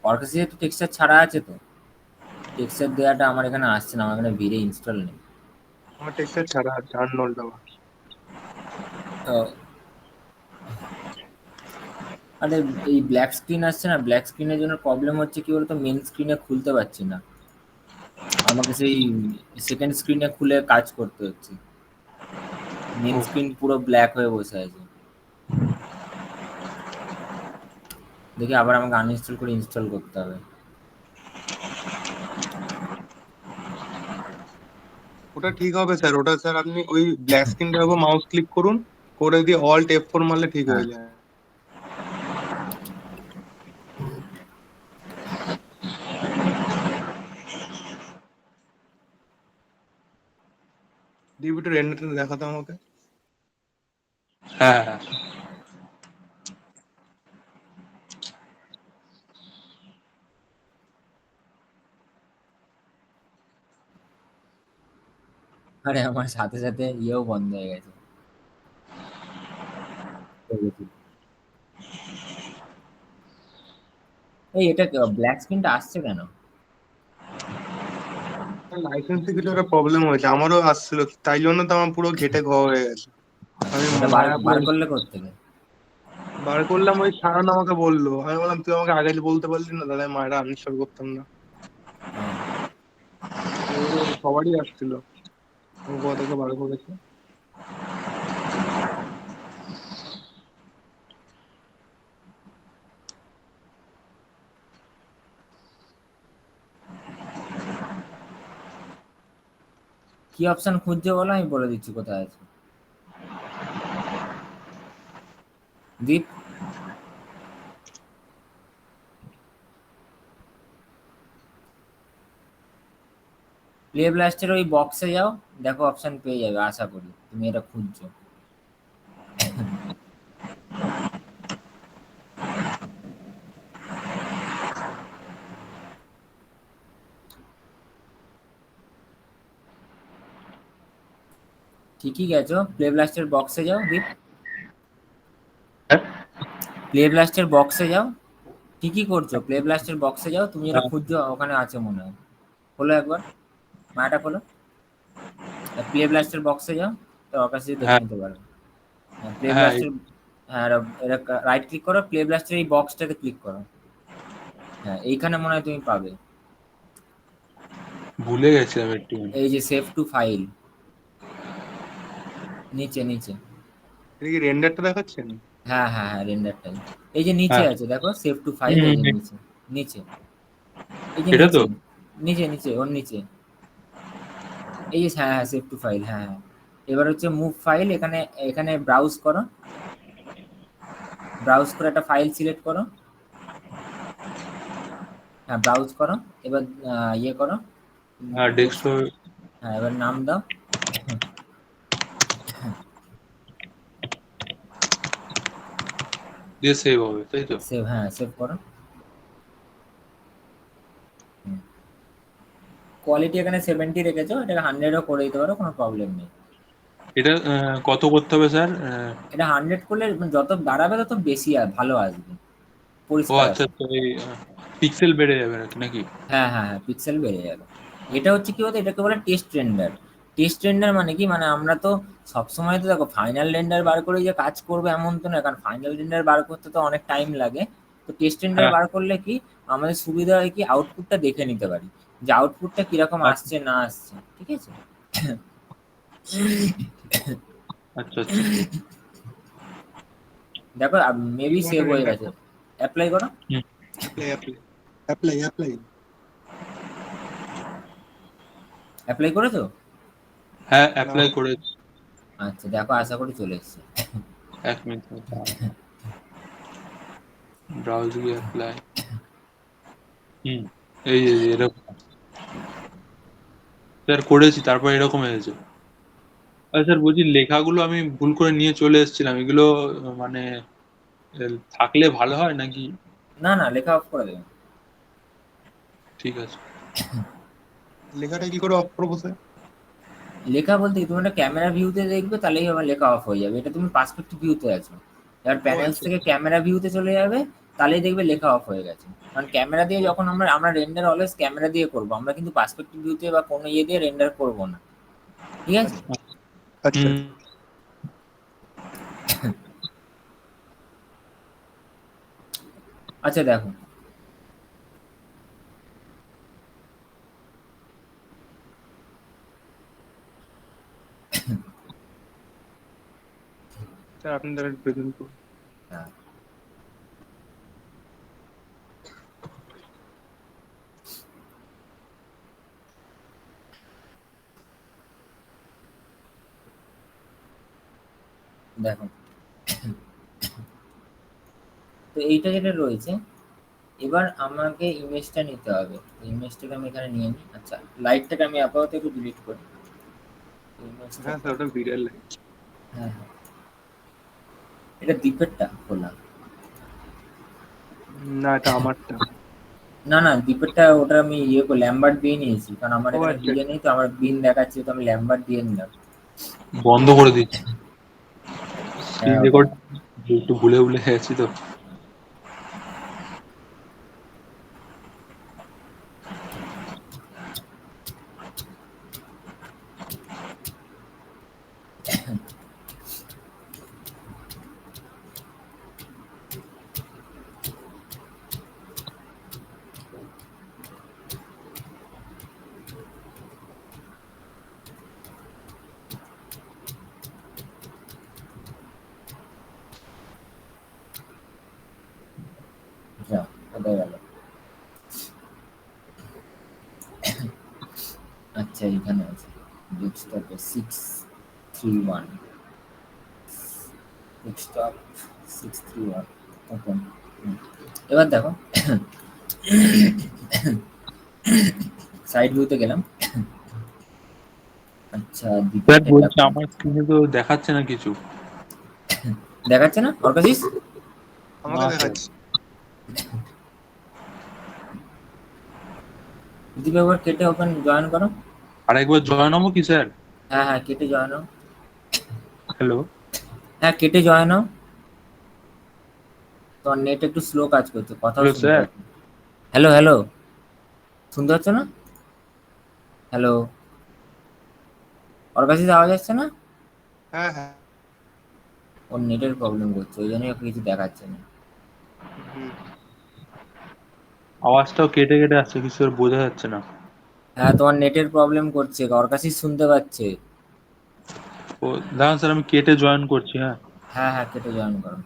ওর কাছে যেহেতু টেক্সচার ছাড়া আছে, তো টেক্সচার দেওয়াটা আমার এখানে আসছে না, আমার এখানে ভিড়ে ইনস্টল নেই। আমার টেক্সচার ছাড়া আছে, আননোল্ড আমার। তো আরে এই ব্ল্যাক স্ক্রিন আসছে না, ব্ল্যাক স্ক্রিনের জন্য প্রবলেম হচ্ছে কি বলতো, মেন স্ক্রিনে খুলতে পারছি না, আমাকে সেই সেকেন্ড স্ক্রিনে খুলে কাজ করতে হচ্ছে, মেন ও, স্ক্রিন পুরো ব্ল্যাক হয়ে বসে আছে। দেখি আবার আমাকে আনইনস্টল করে ইনস্টল করতে হবে। ওটা ঠিক হবে স্যার, ওটা স্যার আপনি ওই ব্ল্যাক স্ক্রিনটার উপর মাউস ক্লিক করুন, করে দিয়ে অল্ট F4 মারলে ঠিক হ্যাঁ, হয়ে যায়। ডিভিটা রেন্ডারটা দেখাতো আমাকে। হ্যাঁ হ্যাঁ। আরে আমার সাথে সাথে ইয়েও বন্ধ হয়ে গেছে। এই এটা ব্ল্যাক স্ক্রিনটা আসছে কেন? লাইসেন্সে কিছু একটা প্রবলেম হয়েছে, আমারও আসছিল, তাই জন্য তো আমার পুরো ঘেটে ঘ হয়ে গেছে। আচ্ছা, আমি এটা বার মায়াপুর বার করলে কোত্থেকে? বার করলাম, ওই সায়ন আমাকে বললো, আমি বললাম তুই আমাকে আগে বলতে পারলি না, তাহলে মায়েরা আনইনস্টল করতাম না। ওর সবারই আসছিল, ও কোথা থেকে বার করেছে। কি অপশন খুঁজছে বলো, আমি বলে দিচ্ছি কোথায় আছে। দীপ, প্লে ব্লাস্টের ওই বক্সে যাও, দেখো অপশন পেয়ে যাবে আশা করি, তুমি এটা খুঁজছো। ঠিকই গেছো, প্লে ব্লাস্টের বক্সে যাও দীপ, হ্যাঁ প্লে ব্লাস্টের বক্সে যাও। ঠিকই করছো, প্লে ব্লাস্টের বক্সে যাও, তুমি এটা হ্যাঁ খুঁজছো ওখানে আছে মনে হয়। খোলো একবার, মায়াটা খোলো, প্লে ব্লাস্টের বক্সে যাও, তো ওর কাছে দেখে হ্যাঁ নিতে পারো। হ্যাঁ, প্লে হ্যাঁ, ব্লাস্টের, হ্যাঁ রাইট ক্লিক করো, প্লে ব্লাস্টের এই বক্সটাতে ক্লিক করো। হ্যাঁ, এইখানে মনে হয় তুমি পাবে, ভুলে গেছিলাম একটু। এই যে সেভ টু ফাইল, নিচে নিচে। এটা কি রেন্ডারটা দেখাচ্ছেন? হ্যাঁ হ্যাঁ হ্যাঁ, রেন্ডারটাই। এই যে নিচে হ্যাঁ। আছে দেখো, সেভ টু ফাইল, হুম, এই হুম, যে হুম। নিচে, নিচে, এই যে এটা তো। নিচে, নিচে নিচে ওর নিচে, এই যে, হ্যাঁ হ্যাঁ সেভ টু ফাইল, হ্যাঁ হ্যাঁ। এবার হচ্ছে মুভ ফাইল, এখানে এখানে ব্রাউজ করো, ব্রাউজ করে একটা ফাইল সিলেক্ট করো। হ্যাঁ ব্রাউজ করো, এবার ইয়ে করো, হ্যাঁ, ডেস্কটপ হ্যাঁ এবার নাম দাও। দিয়ে সেভ হবে, তাই তো? সেভ, হ্যাঁ সেভ করো। কোয়ালিটি এখানে 70 রেখেছো, এটাকে 100ও করে দিতে পারো, কোনো প্রবলেম নেই। এটা কত করতে হবে স্যার? এটা 100 করলে যত বাড়াবে তত বেশি ভালো আসবে, ও পরিষ্কার আচ্ছা, আসবে। তো এই পিক্সেল বেড়ে যাবে নাকি নাকি? হ্যাঁ হ্যাঁ হ্যাঁ, পিক্সেল বেড়ে যাবে। এটা হচ্ছে কি বলতো, এটাকে বলে টেস্ট রেন্ডার। টেস্ট রেন্ডার মানে কি, মানে আমরা তো সবসময় তো দেখো ফাইনাল রেন্ডার বার করে যে কাজ করবো এমন তো না, কারণ ফাইনাল রেন্ডার বার করতে তো অনেক টাইম লাগে। তো টেস্ট রেন্ডার হ্যাঁ। বার করলে কি আমাদের সুবিধা হয় কি, আউটপুটটা দেখে নিতে পারি, যে আউটপুটটা কিরকম আচ্ছা আসছে না আসছে, ঠিক আছে। আচ্ছা আচ্ছা। দেখো মেবি সেভ হয়ে গেছে, রেন্ডারটা। অ্যাপ্লাই করো। হুম। Apply apply apply apply. Apply করেছো? হ্যাঁ, না, অ্যাপ্লাই করে। আচ্ছা দেখো, আশা করি চলে এসছে। 1 মিনিট ব্রাউজ গিয়ে অ্যাপ্লাই। হুম। এই যে এরকম স্যার করেছি, তারপর এরকম হয়েছে। আচ্ছা স্যার, বলছি লেখাগুলো আমি ভুল করে নিয়ে চলে এসেছিলাম, এগুলো মানে থাকলে ভালো হয় নাকি? না না, লেখা অফ করে দেবে। ঠিক আছে। লেখাটা কি করে অফ করবো স্যার? লেখা বলতে কি, তুমি একটা ক্যামেরা ভিউতে দেখবে, তাহলেই আমার লেখা অফ হয়ে যাবে, এটা তুমি পার্সপেক্টিভ ভিউতে আছো। এবার ও প্যানেলস আচ্ছা থেকে আচ্ছা। ক্যামেরা ভিউতে চলে যাবে, তাহলেই দেখবে লেখা অফ হয়ে গেছে। কারণ ক্যামেরা দিয়ে যখন আমরা রেন্ডার অলওয়েজ ক্যামেরা দিয়ে করবো, আমরা কিন্তু পার্সপেক্টিভ ভিউতে বা কোনো ইয়ে দিয়ে রেন্ডার করবো না, ঠিক আছে? আচ্ছা হুম। আচ্ছা দেখো, স্যার আপনি তাহলে প্রেজেন্ট করুন। হ্যাঁ দেখো, তো এইটা যেটা রয়েছে, এবার আমাকে ইমেজটা নিতে হবে। ইমেজটাকে আমি এখানে নিয়ে নিই। আচ্ছা, লাইটটাকে আমি আপাতত একটু ডিলিট করি। ইমেজটা, হ্যাঁ স্যার ওটা বিড়াল লাইট। হ্যাঁ হ্যাঁ, এটা দ্বীপেরটা খোলা। না এটা আমারটা। না না, দ্বীপেরটা ওটা আমি ইয়ে করে ল্যাম্বার্ট দিয়ে নিয়েছি, কারণ আমার ও এখানে আচ্ছা বিয়ে নেই, তো আমার বিন দেখাচ্ছে, তো আমি ল্যাম্বার্ট দিয়ে নিলাম। বন্ধ করে দিচ্ছি স্ক্রিন হ্যাঁ ওটা, রেকর্ড, একটু ভুলে ভুলে গেছি তো। আচ্ছা কোথায় গেল? আচ্ছা এখানে আছে, ডেস্কটপে 631, ডেস্কটপ 631, ওপেন। এবার দেখো, সাইড ভিউতে গেলাম। আচ্ছা স্যার দ্বীপেরটা বলছি দেখো, আমার স্ক্রিনে তো দেখাচ্ছে না কিছু। দেখাচ্ছে না অর্কাশিস? আমাকে না স্যার। দেখাচ্ছে। দীপ একবার কেটে ওপেন জয়েন করো। আরেকবার জয়েন হবো কি স্যার? হ্যাঁ হ্যাঁ, কেটে জয়েন হও। হ্যালো। হ্যাঁ কেটে জয়েন হও। তোমার নেট একটু স্লো কাজ করছে, কথাও হ্যালো শুনতে স্যার। পাচ্ছি। হ্যালো হ্যালো, শুনতে পাচ্ছ না? হ্যালো, অর্কাশিস আওয়াজ আসছে না? হ্যাঁ হ্যাঁ। ওর নেটের প্রবলেম করছে, ওই জন্যই ওকে কিছু দেখাচ্ছে না। হুম। আওয়াজটাও কেটে কেটে আসছে, কিছু আর বোঝা যাচ্ছে না। হ্যাঁ তোমার নেটের প্রবলেম করছে, অর্কাশিস শুনতে পাচ্ছে। ও দাঁড়ান স্যার, আমি কেটে জয়েন করছি। হ্যাঁ হ্যাঁ হ্যাঁ, কেটে জয়েন করো।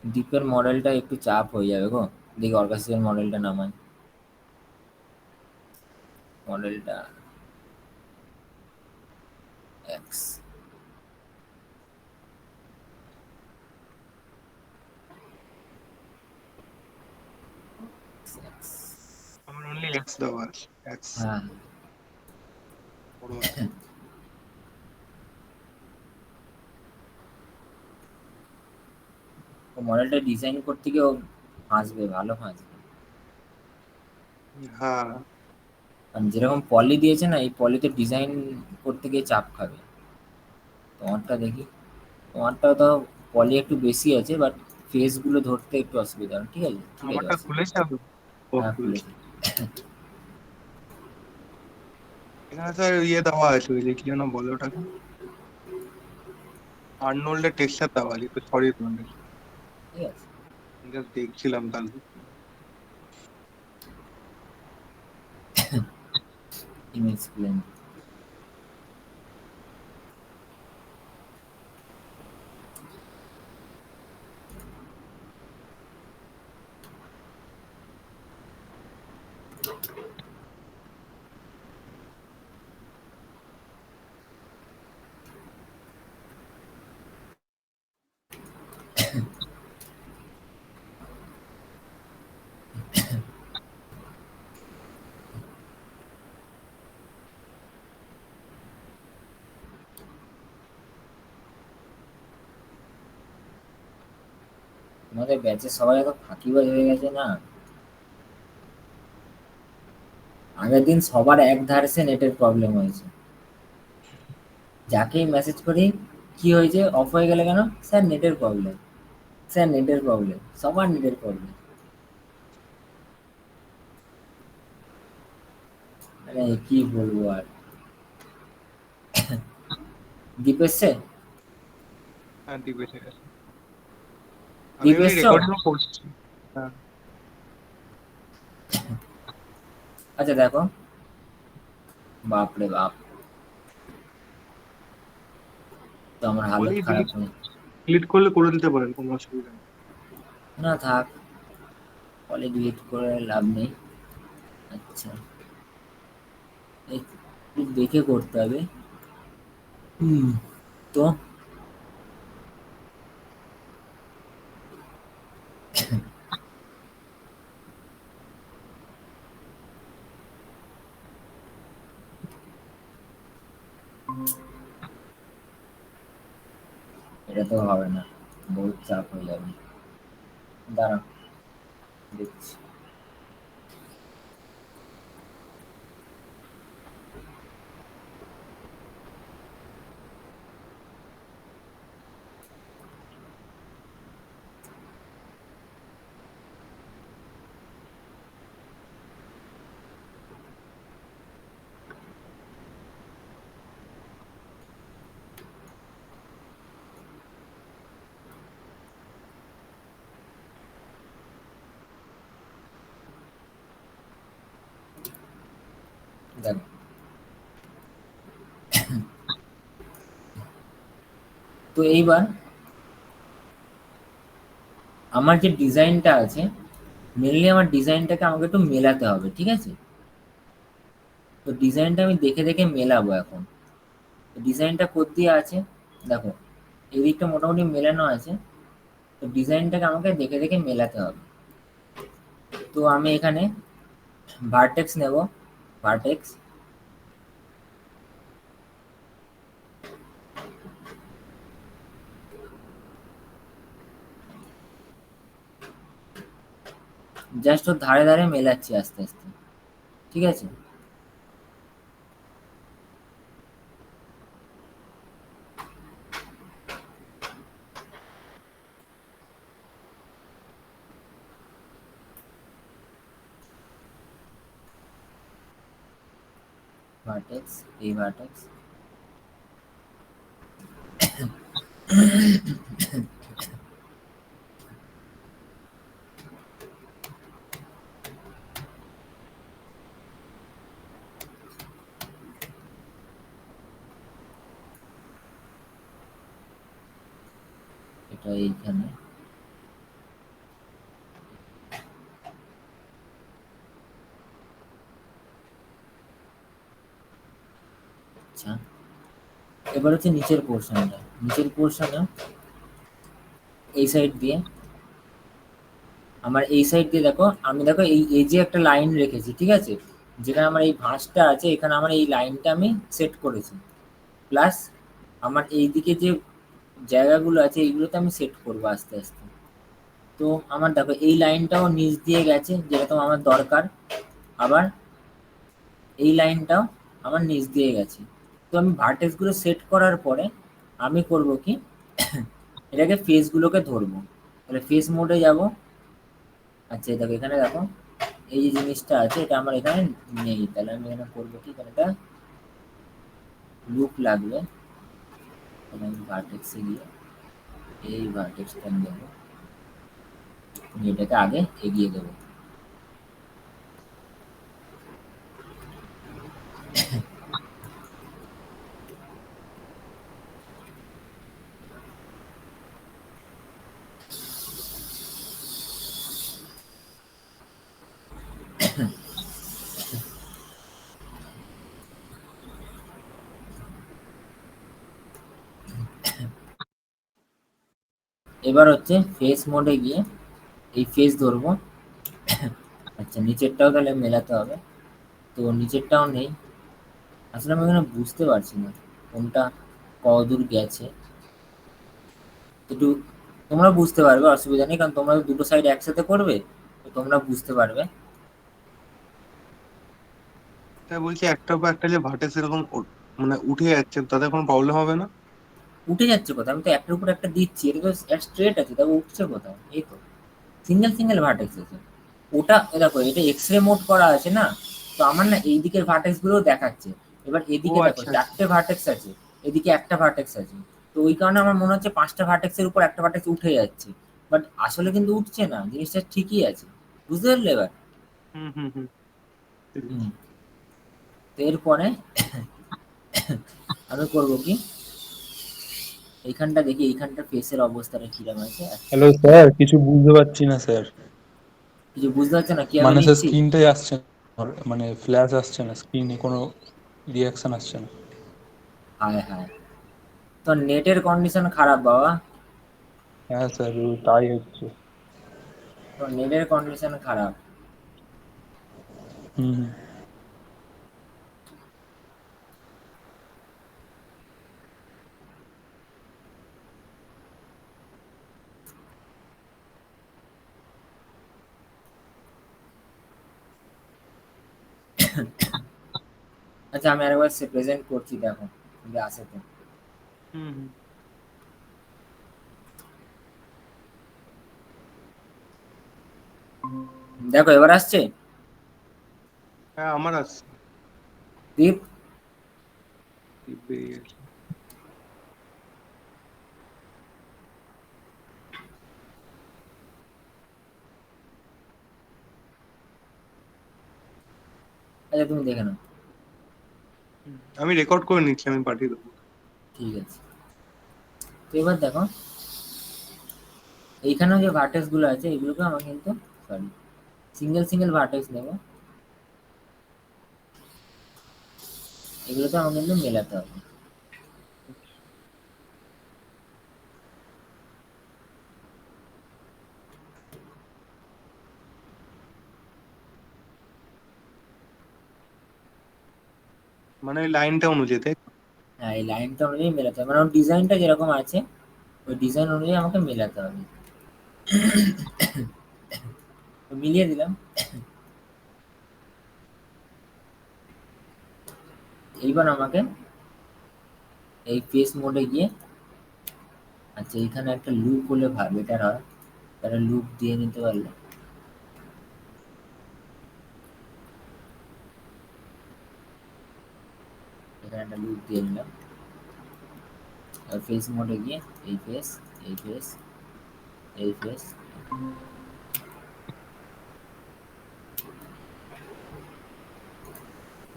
দ্বীপের মডেলটা একটু চাপ হয়ে যাবে গো, দেখি অর্কাশিসের মডেলটা নামাই। মডেলটা এক্স, আমার অনলি এক্স দেওয়া আছে, এক্স হ্যাঁ বড় আছে। ও মডেলটা ডিজাইন করতে গিয়ে ও ফাঁসবে, ভালো ফাঁসবে। হ্যাঁ কারণ যেরকম পলি দিয়েছে না, এই পলিতে ডিজাইন করতে গিয়ে চাপ খাবে। তোমারটা দেখি, তোমারটা তো পলি একটু বেশি আছে, বাট ফেসগুলো ধরতে একটু অসুবিধা হবে। ঠিক আছে, ঠিক আছে, আমারটা অসুবিধা। খুলেছে আগে। ও হ্যাঁ খুলেছে। খুলেছি। এখানে স্যার ইয়ে দেওয়া আছে, ওই যে কি যেন বলে ওটাকে, আর্নল্ডের টেক্সচার দেওয়া আছে, তো সরি তোমাদের, ঠিক আছে, জাস্ট দেখছিলাম তাহলে। Image plane. আমাদের ব্যাচে সবাই এত ফাঁকিবাজ হয়ে গেছে না। আগের দিন সবার এক ধারে নেটের প্রবলেম হয়েছে, যাকেই মেসেজ করি কি হয়েছে, অফ হয়ে গেলে কেন? স্যার নেটের প্রবলেম। স্যার নেটের প্রবলেম, সবার নেটের প্রবলেম। মানে কি বলবো আর। দীপ এসছে? হ্যাঁ, দীপ এসে গেছে। আমি দীপ এমনি এসছো? রেকর্ডিংও করছি। হ্যাঁ। আচ্ছা দেখো, বাপরে বাপ, তো আমার হালত বলি খারাপ ডিলিট হয়ে। ডিলিট করলে করে দিতে পারেন, কোনো অসুবিধা নেই। না থাক, কলে ডিলিট করে লাভ নেই। আচ্ছা, একটু দেখে করতে হবে। হুম, তো এটা তো হবে না, বহুত চাপ হয়ে যাবে। দাঁড়া, দেখছি। দেখো, তো এইবার আমার যে ডিজাইনটা আছে, মেনলি আমার ডিজাইনটাকে আমাকে একটু মেলাতে হবে, ঠিক আছে? তো ডিজাইনটা আমি দেখে দেখে মেলাবো এখন। তো ডিজাইনটা কোথায় আছে দেখো, এদিকটা মোটামুটি মেলানো আছে। তো ডিজাইনটাকে আমাকে দেখে দেখে মেলাতে হবে। তো আমি এখানে ভার্টেক্স নেব, ভার্টেক্স। জাস্ট ওর ধারে ধারে মেলাচ্ছি আস্তে আস্তে, ঠিক আছে? ভার্টেক্স, এই ভার্টেক্স। এটা এইখানে। আচ্ছা, এবার হচ্ছে নিচের পোর্শনটা, নিচের পোর্শনে এই সাইড দিয়ে, আমার এই সাইড দিয়ে দেখো, আমি দেখো এই এই যে একটা লাইন রেখেছি, ঠিক আছে? যেখানে আমার এই ভাঁজটা আছে, এখানে আমার এই লাইনটা আমি সেট করেছি। প্লাস আমার এইদিকে যে জায়গাগুলো আছে এইগুলোতে আমি সেট করবো আস্তে আস্তে। তো আমার দেখো এই লাইনটাও নিচ দিয়ে গেছে, যেরকম আমার দরকার। আবার এই লাইনটাও আমার নিচ দিয়ে গেছে। তো আমি ভার্টেক্সগুলো সেট করার পরে আমি করব কি, এটাকে ফেসগুলোকে ধরবো। তাহলে ফেস মোডে যাব। আচ্ছা এই দেখো, এখানে দেখো এই যে জিনিসটা আছে, এটা আমার এখানে নেই। তাহলে আমি এখানে করবো কি, এখানে একটা লুপ লাগবে। তাহলে আমি ভার্টেক্সে গিয়ে এই ভার্টেক্সটা নেবো, নিয়ে এটাকে আগে এগিয়ে দেবো। এবার হচ্ছে ফেস মোডে গিয়ে এই ফেস ধরবো। আচ্ছা নিচেরটাও তাহলে মেলাতে হবে। তো নিচেরটাও নেই। আসলে আমি এখানে বুঝতে পারছি না কোনটা কতদূর গেছে। একটু তোমরা বুঝতে পারবে, অসুবিধা নেই, কারণ তোমরা তো দুটো সাইড একসাথে করবে, তো তোমরা বুঝতে পারবে। তাই বলছি, একটা বা একটা যে ভার্টেক্স এরকম মানে উঠে যাচ্ছে, তাতে কোনো প্রবলেম হবে না? উঠে যাচ্ছে কোথায়? আমি তো একটার উপর একটা দিচ্ছি, এটা তো স্ট্রেট আছে, তবে উঠছে কোথায়? এই তো সিঙ্গেল সিঙ্গেল ভার্টেক্স আছে। ওটা দেখো, এটা এক্স রে মোড করা আছে না, তো আমার না এই দিকের ভার্টেক্স গুলো দেখাচ্ছে। এবার ও এদিকে দেখো আচ্ছা আচ্ছা। চারটে ভার্টেক্স আছে, এদিকে একটা ভার্টেক্স আছে। তো ওই কারণে আমার মনে হচ্ছে পাঁচটা ভার্টেক্সের উপর একটা ভার্টেক্স উঠে যাচ্ছে, বাট আসলে কিন্তু উঠছে না, জিনিসটা ঠিকই আছে। বুঝতে পারলে এবার? হুম হুম হুম। হুম। তো এরপরে আমি করবো কি, এইখানটা দেখি এইখানটা ফেসের অবস্থাটা কিরকম আছে। আচ্ছা, হ্যালো স্যার, কিছু বুঝতে পারছি না স্যার। কিছু বুঝতে পারছো না? কি আমি মানে স্যার লিখছি? স্ক্রিনটাই আসছে না, মানে ফ্ল্যাশ আসছে না, স্ক্রিনে কোনো রিয়াকশন আসছে না। হায় হায়, তো নেটের কন্ডিশন খারাপ বাবা। হ্যাঁ স্যার, তাই হচ্ছে। তো নেটের কন্ডিশন খারাপ। হুম হুম। আচ্ছা, আমি আরেকবার সে প্রেজেন্ট করছি, দেখো যদি আসে তো। হুম হুম। দেখো এবার আসছে। হ্যাঁ আমার আসছে। দীপ, বেরিয়ে গেছে। আচ্ছা তুমি দেখে নাও। আমি রেকর্ড করে নিচ্ছি, আমি পাঠিয়ে দেবো। ঠিক আছে, তো এবার দেখো এইখানেও যে ভার্টেক্স গুলো আছে এগুলোকে আমার কিন্তু, সরি, সিঙ্গেল সিঙ্গেল ভার্টেক্স নেবো, এগুলোকে আমার কিন্তু মেলাতে হবে। মানে ওই লাইনটা অনুযায়ী তাই তো? হ্যাঁ, এই লাইনটা অনুযায়ী মেলাতে হবে, মানে ওর ডিজাইনটা যেরকম আছে ওই ডিজাইন অনুযায়ী আমাকে মেলাতে হবে। তো মিলিয়ে দিলাম। এইবার আমাকে এই ফেস মোডে গিয়ে, আচ্ছা এখানে একটা লুপ হলে বেটার হয়, তাহলে লুপ দিয়ে নিতে পারলে। এখানে একটা লুপ দিয়ে নিলাম। আর ফেস মোডে গিয়ে এই ফেস, এই ফেস, এই ফেস।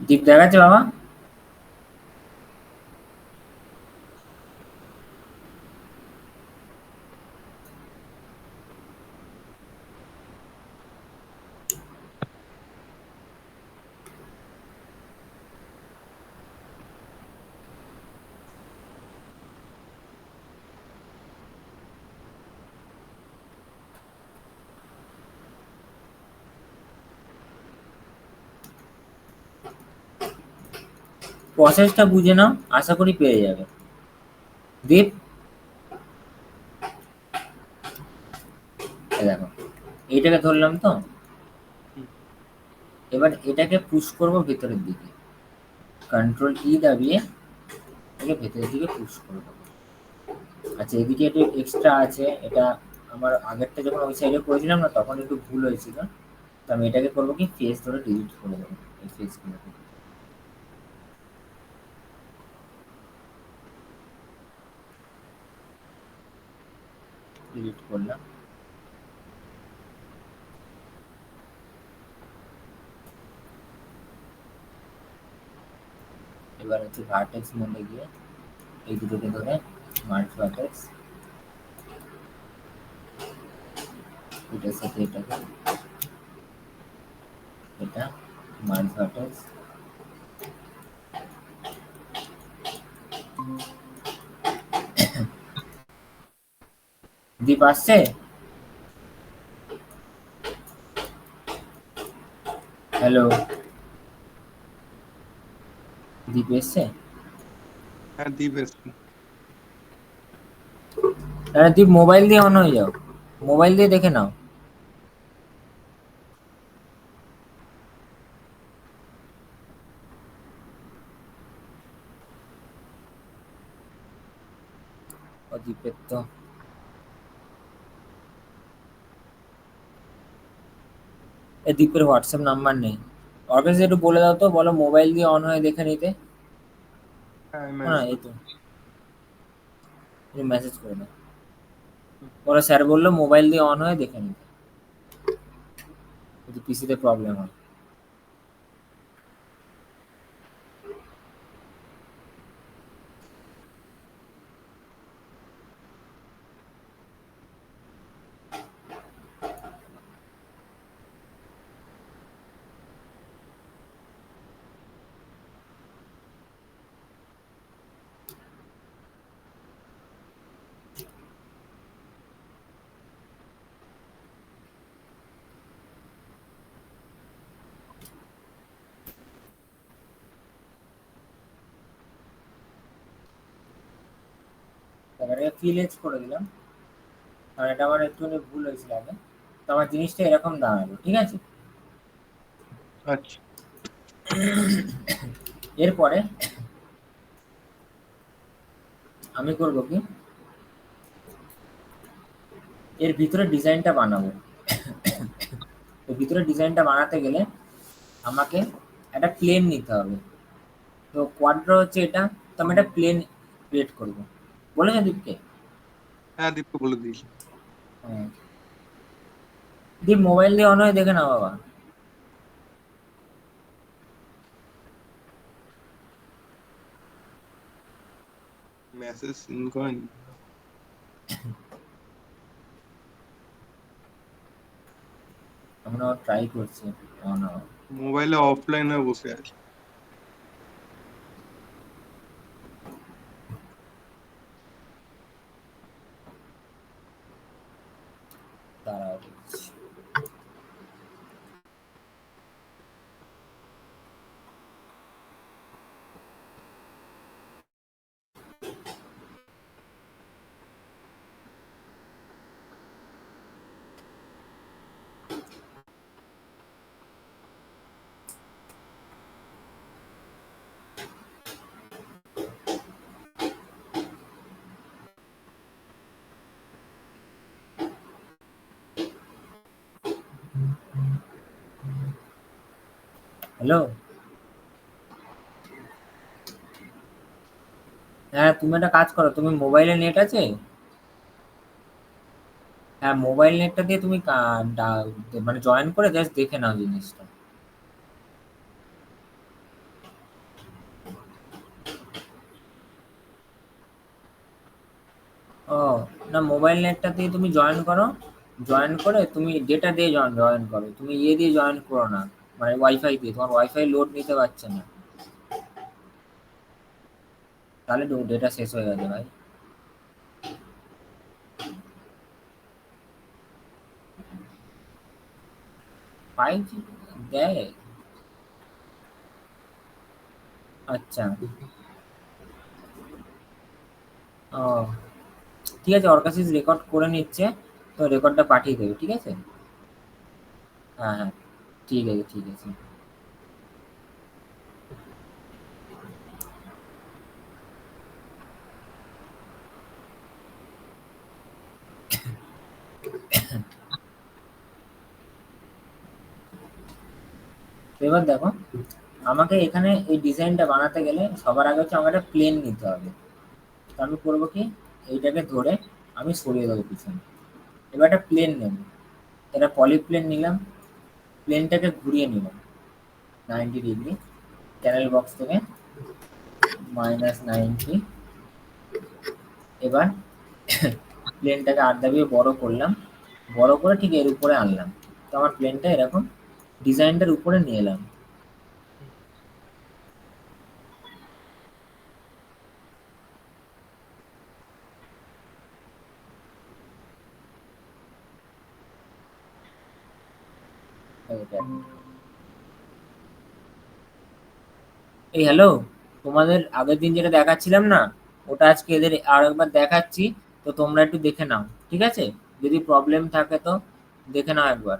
দীপ দেখাচ্ছে বাবা? প্রসেসটা বুঝে নাও, আশা করি পেয়ে যাবে। দীপ, এই দেখো এইটাকে ধরলাম তো, হুম। এবার এটাকে পুশ করব ভেতরের দিকে, কন্ট্রোল ই দাবিয়ে এটাকে ভেতরের দিকে পুশ করে দেবো। আচ্ছা এদিকে একটু এক্সট্রা আছে, এটা আমার আগেরটা যখন ওই সাইডে করেছিলাম না তখন একটু ভুল হয়েছিল। তো আমি এটাকে করবো কি, ফেস ধরে ডিলিট করে দেবো, এই ফেসগুলোকে ডিলিট করলাম। এবার হচ্ছে ভার্টেক্স মোডে গিয়ে এই দুটোকে ধরে মার্জ ভার্টেক্স, এটার সাথে এটাকে, এটা মার্জ ভার্টেক্স। দীপ আসছে? হ্যালো, দীপ এসছে? হ্যাঁ দ্বীপ এসছে। হ্যাঁ দীপ, মোবাইল দিয়ে অন হয়ে যাও, মোবাইল দিয়ে দেখে নাও। দ্বীপের তো দ্বীপের হোয়াটসঅ্যাপ নাম্বার নেই। ওর কাছে একটু বলে দাও তো, বলো মোবাইল দিয়ে অন হয়ে দেখে নিতে। হ্যাঁ না মেসেজ এই তো মেসেজ করে দাও। ওরা স্যার বললো মোবাইল দিয়ে অন হয়ে দেখে নিতে, যদি পিসিতে প্রবলেম হয়। এবারে ফিল করে দিলাম, কারণ এটা আমার একটুখানি ভুল হয়েছিল আগে। তো আমার জিনিসটা এরকম দাঁড়ালো, ঠিক আছে। আচ্ছা এরপরে আমি করবো কি, এর ভিতরে ডিজাইনটা বানাবো। তো ভিতরে ডিজাইনটা বানাতে গেলে আমাকে একটা প্লেন নিতে হবে। তো কোয়াড্রো হচ্ছে এটা, তো আমি একটা প্লেন ক্রিয়েট করবো। বলেছে দীপকে? হ্যাঁ দীপকে বলে দিয়েছি। হ্যাঁ। দীপ মোবাইল দিয়ে অন হয়ে দেখে না বাবা। মেসেজ সিন করেনি। আমরা ট্রাই করছি অন হওয়ার। মোবাইলে অফলাইন হয়ে বসে আছে। দাঁড়াও দেখছি। হ্যালো। হ্যাঁ তুমি একটা কাজ করো, তুমি মোবাইলে নেট আছে? হ্যাঁ মোবাইল নেটটা দিয়ে তুমি মানে জয়েন করে জাস্ট দেখে নাও জিনিসটা। ও না, মোবাইল নেটটা দিয়ে তুমি জয়েন করো। জয়েন করে তুমি ডেটা দিয়ে জয়েন করো, তুমি ইয়ে দিয়ে জয়েন করো না, মানে ওয়াইফাই দিয়ে। তোমার ওয়াইফাই লোড নিতে পারছে না, তাহলে ডেটা শেষ হয়ে যাবে ভাই। 5G দেয়? আচ্ছা। ও ঠিক আছে, ওর কাছে রেকর্ড করে নিচ্ছে, তো রেকর্ডটা পাঠিয়ে দেবে, ঠিক আছে। হ্যাঁ হ্যাঁ, ঠিক আছে ঠিক আছে। এবার দেখো, আমাকে এখানে এই ডিজাইনটা বানাতে গেলে সবার আগে হচ্ছে আমার একটা প্লেন নিতে হবে। তো আমি করবো কি, এইটাকে ধরে আমি সরিয়ে দেবো পিছনে। এবার একটা প্লেন নেব, এটা পলিপ্লেন নিলাম। প্লেনটাকে ঘুরিয়ে নিলাম 90 ডিগ্রি, ক্যানেল বক্স থেকে -90। এবার প্লেনটাকে আর দাবিয়ে বড় করলাম, বড় করে ঠিক এর উপরে আনলাম। তো আমার প্লেনটা এরকম ডিজাইনটার উপরে নিয়ে এলাম। এইটা। এই হ্যালো, তোমাদের আগের দিন যেটা দেখাচ্ছিলাম না, ওটা আজকে এদের আর একবার দেখাচ্ছি। তো তোমরা একটু দেখে নাও, ঠিক আছে। যদি প্রবলেম থাকে তো দেখে নাও একবার।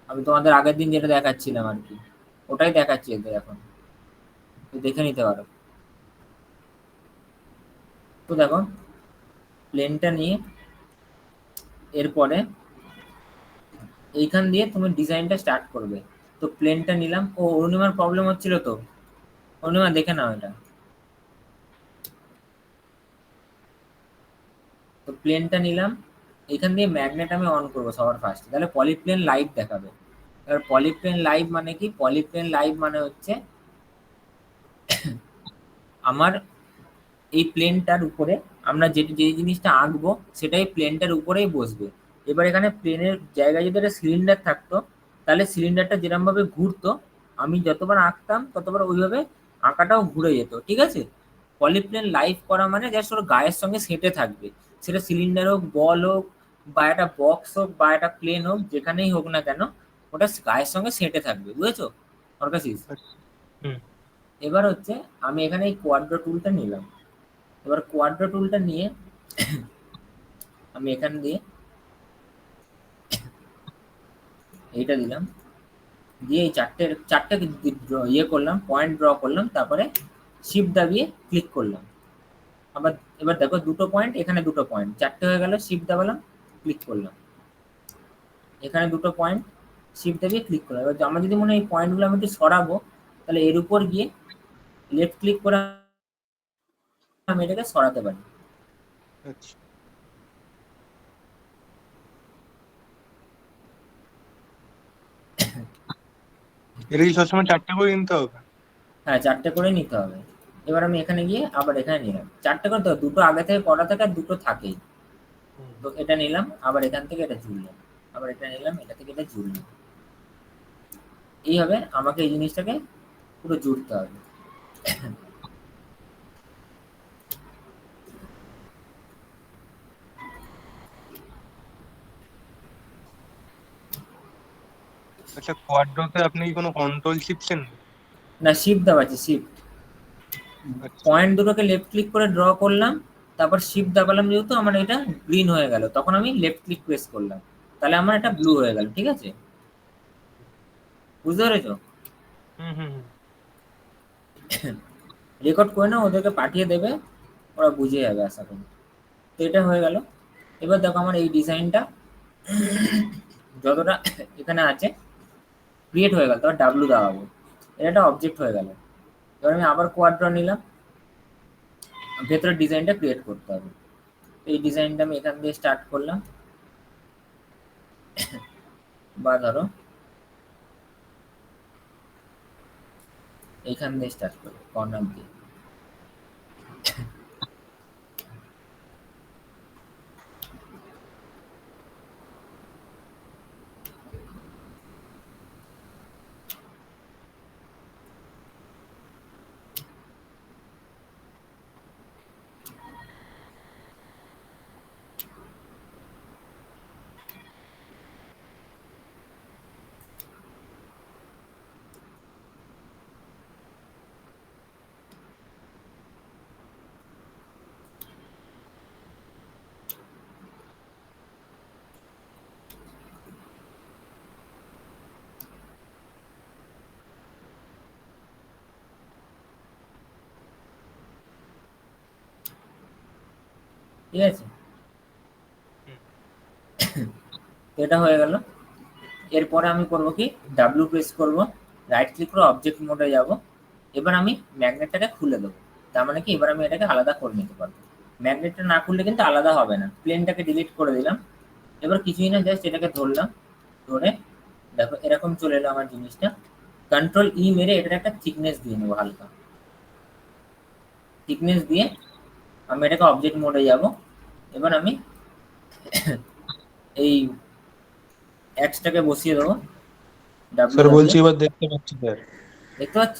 আমি তোমাদের আগের দিন যেটা দেখাচ্ছিলাম আর কি, ওটাই দেখাচ্ছি এদের এখন, তো দেখে নিতে পারো। তো দেখো প্লেনটা নিয়ে এরপরে এইখান দিয়ে তুমি ডিজাইনটা স্টার্ট করবে। তো প্লেনটা নিলাম। ও অরুণিমার প্রবলেম হচ্ছিল, তো অরুণিমা দেখে নাও এটা। তো প্লেনটা নিলাম, এখান দিয়ে ম্যাগনেট আমি অন করবো সবার ফার্স্টে, তাহলে পলিপ্লেন লাইভ দেখাবে। এবার পলিপ্লেন লাইভ মানে কি? পলিপ্লেন লাইভ মানে হচ্ছে আমার এই প্লেনটার উপরে আমরা যে জিনিসটা আঁকবো সেটাই প্লেনটার উপরেই বসবে। এবার এখানে প্লেনের জায়গায় যদি একটা সিলিন্ডার থাকতো, তাহলে সিলিন্ডারটা যেরকম ভাবে ঘুরতো, আমি যতবার আঁকতাম ততবার ওইভাবে আঁকাটাও ঘুরে যেত, ঠিক আছে? পলিপ্লেন লাইভ করা মানে জাস্ট ওর গায়ের সঙ্গে সেটে থাকবে। সেটা সিলিন্ডার হোক, বল হোক, বা একটা বক্স হোক, বা একটা প্লেন হোক, যেখানেই হোক না কেন, ওটা গায়ের সঙ্গে সেটে থাকবে, বুঝেছো অর্কাশিস? হুম। এবার হচ্ছে আমি এখানে এই কোয়াড্রো টুলটা নিলাম। এবার কোয়াড্রো টুলটা নিয়ে আমি এখান দিয়ে এইটা দিলাম, দিয়ে এই চারটে চারটে ইয়ে করলাম, পয়েন্ট ড্র করলাম, তারপরে শিফট দাবিয়ে ক্লিক করলাম। আবার এবার দেখো দুটো পয়েন্ট, এখানে দুটো পয়েন্ট, চারটে হয়ে গেল। শিফট দাবালাম, ক্লিক করলাম, এখানে দুটো পয়েন্ট, শিফট দাবিয়ে ক্লিক করলাম। এবার আমার যদি মনে হয় এই পয়েন্টগুলো আমি একটু সরাবো, তাহলে এর উপর গিয়ে লেফট ক্লিক করে আমি এটাকে সরাতে পারি। আচ্ছা, এটা কি সবসময় 4টে করে কিনতে হবে? হ্যাঁ, চারটে করে নিতে হবে। এবার আমি এখানে গিয়ে আবার এখানে নিলাম চারটে করে, তো দুটো আগে থেকে করা থাকে আর দুটো থাকেই। তো এটা নিলাম, আবার এখান থেকে এটা জুড়লাম, আবার এটা নিলাম, এটা থেকে এটা জুড়লাম। এইভাবে আমাকে এই জিনিসটাকে পুরো জুড়তে হবে। আচ্ছা, কোয়াড্রোতে আপনি কি কোনো কন্ট্রোল শিখছেন? না, শিফট দাবাচ্ছি, শিফট। আচ্ছা। পয়েন্ট দুটোকে লেফট ক্লিক করে ড্র করলাম, তারপর শিফট দাবালাম, যেহেতু আমার এটা গ্রিন হয়ে গেল, তখন আমি লেফট ক্লিক প্রেস করলাম, তাহলে আমার এটা ব্লু হয়ে গেল, ঠিক আছে? বুঝতে পেরেছো? হুম হুম হুম। রেকর্ড করে না, ওদেরকে পাঠিয়ে দেবে, ওরা বুঝে যাবে আশা করি। তো এটা হয়ে গেল। এবার দেখো আমার এই ডিজাইনটা যতটা এখানে আছে ক্রিয়েট হয়ে গেল, তারপর ডাব্লু দাবাবো, এটা একটা অবজেক্ট হয়ে গেল। এবার আমি আবার কোয়াড্রো নিলাম, ভেতরের ডিজাইনটা ক্রিয়েট করতে হবে। এই ডিজাইনটা আমি এখান দিয়ে স্টার্ট করলাম, বা ধরো এইখান দিয়ে স্টার্ট করি, কর্নার দিয়ে। ঠিক আছে, তো এটা হয়ে গেল। এরপরে আমি করব কি, ডাব্লু প্রেস করব, রাইট ক্লিক করে অবজেক্ট মোডে যাব। এবার আমি ম্যাগনেটটাকে খুলে দেবো, তার মানে কি এবার আমি এটাকে আলাদা করে নিতে পারবো। ম্যাগনেটটা না খুললে কিন্তু আলাদা হবে না। প্লেনটাকে ডিলিট করে দিলাম। এবার কিছুই না, জাস্ট এটাকে ধরলাম, ধরে দেখো এরকম চলে এলো আমার জিনিসটা। কন্ট্রোল ই মেরে এটার একটা থিকনেস দিয়ে নেবো, হালকা থিকনেস দিয়ে আমি এটাকে অবজেক্ট মোডে যাব। এবার আমি এই এক্সটাকে বসিয়ে দেবো ডাব্লু স্যার দাবিয়ে। বলছি এবার দেখতে পাচ্ছি স্যার। দেখতে পাচ্ছ?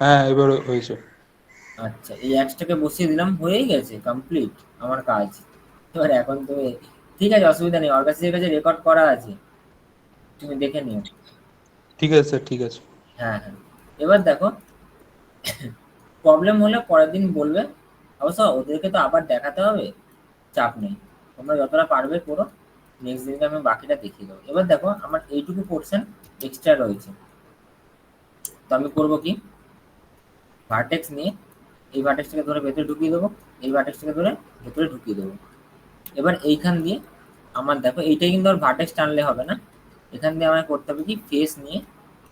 হ্যাঁ এবার হয়েছে। আচ্ছা, এই এক্সটাকে বসিয়ে দিলাম, হয়েই গেছে, কমপ্লিট আমার কাজ। এবার এখন তুমি, ঠিক আছে, অসুবিধা নেই, অর্গাসের কাছে রেকর্ড করা আছে, তুমি দেখে নিও। ঠিক আছে স্যার, ঠিক আছে। হ্যাঁ হ্যাঁ। এবার দেখো, প্রবলেম হলে পরের দিন বলবে, অবশ্য ওদেরকে তো আবার দেখাতে হবে, চাপ নেই, তোমরা যতটা পারবে করো, নেক্সট দিনকে আমি বাকিটা দেখিয়ে দেবো। এবার দেখো আমার এইটুকু পোর্শন এক্সট্রা রয়েছে, তো আমি করবো কি, ভার্টেক্স নিয়ে এই ভার্টেক্সটাকে ধরে ভেতরে ঢুকিয়ে দেবো, এই ভার্টেক্সটাকে ধরে ভেতরে ঢুকিয়ে দেবো। এবার এইখান দিয়ে আমার দেখো এইটাই কিন্তু আর ভার্টেক্স টানলে হবে না, এখান দিয়ে আমাকে করতে হবে কি ফেস নিয়ে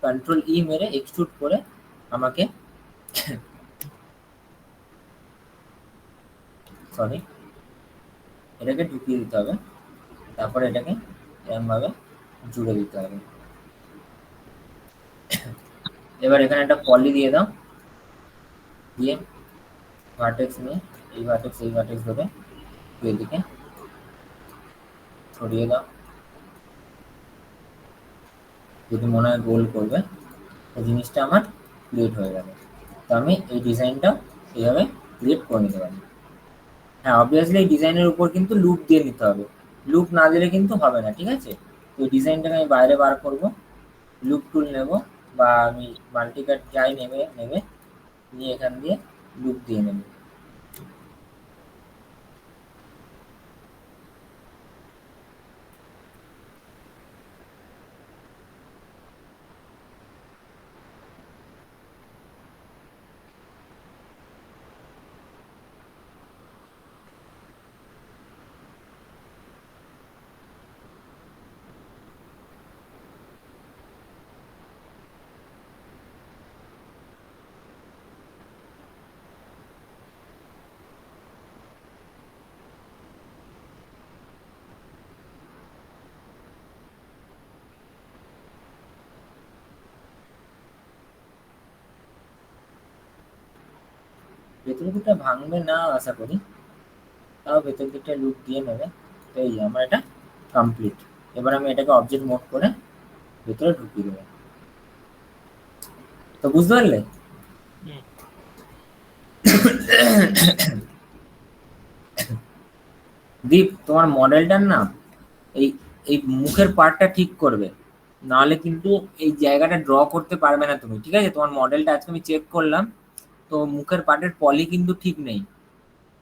কন্ট্রোল ই মেরে এক্সট্রুড করে আমাকে সরি এটাকে ঢুকিয়ে দিতে হবে, তারপরে এটাকে এরকমভাবে জুড়ে দিতে হবে। এবার এখানে একটা পলি দিয়ে দাও, দিয়ে ভার্টেক্স নিয়ে এই ভার্টেক্স ধরে এদিকে ছড়িয়ে দাও, যদি মনে হয় গোল করবে, এই জিনিসটা আমার ক্রিয়েট হয়ে গেল। তো আমি এই ডিজাইনটা এইভাবে ক্রিয়েট করে নিতে পারি। হ্যাঁ অবভিয়াসলি এই ডিজাইনের উপর কিন্তু লুপ দিয়ে নিতে হবে, লুপ না দিলে কিন্তু হবে না, ঠিক আছে? তো এই ডিজাইনটাকে আমি বাইরে বার করব, লুপ টুল নেব বা আমি মাল্টিকাট যাই নেবে নিয়ে এখান দিয়ে লুপ দিয়ে নেব। ভেতর দিকটা ভাঙবে না আশা করি, তাও ভেতর দিকটা লুপ দিয়ে নেবে। তো এই আমার এটা কমপ্লিট। এবার আমি এটাকে অবজেক্ট মোড করে ভেতরে ঢুকিয়ে দেবো। তো বুঝতে পারলে? দীপ তোমার মডেলটার না এই এই মুখের পার্টটা ঠিক করবে, নাহলে কিন্তু এই জায়গাটা ড্র করতে পারবে না তুমি, ঠিক আছে? তোমার মডেলটা আজকে আমি চেক করলাম, তো মুখের পার্টের পলি কিন্তু ঠিক নেই,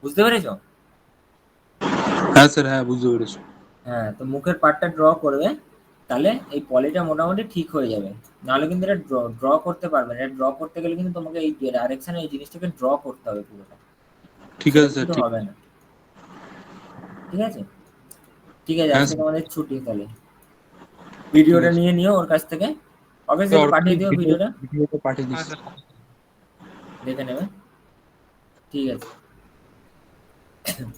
বুঝতে পেরেছো? হ্যাঁ স্যার, হ্যাঁ বুঝতে পেরেছি। হ্যাঁ তো মুখের পার্টটা ড্র করবে, তাহলে এই পলিটা মোটামুটি ঠিক হয়ে যাবে, নাহলে কিন্তু এটা ড্র করতে পারবে না। এটা ড্র করতে গেলে কিন্তু তোমাকে এই ডাইরেকশনে এই জিনিসটাকে ড্র করতে হবে পুরোটা, ঠিক সেটা আছে স্যার, কিন্তু ঠিক। হবে না, ঠিক আছে? ঠিক আছে, হ্যাঁ আজকে স্যার, তোমাদের ছুটি, তাহলে ঠিক ভিডিওটা আছে। নিয়ে নিও ওর কাছ থেকে, অবভিয়াসলি একটু পাঠিয়ে দিও ভিডিওটা, ভিডিওটা পাঠিয়ে হ্যাঁ দিচ্ছি। স্যার। দেখে নেবে, ঠিক আছে? হুম।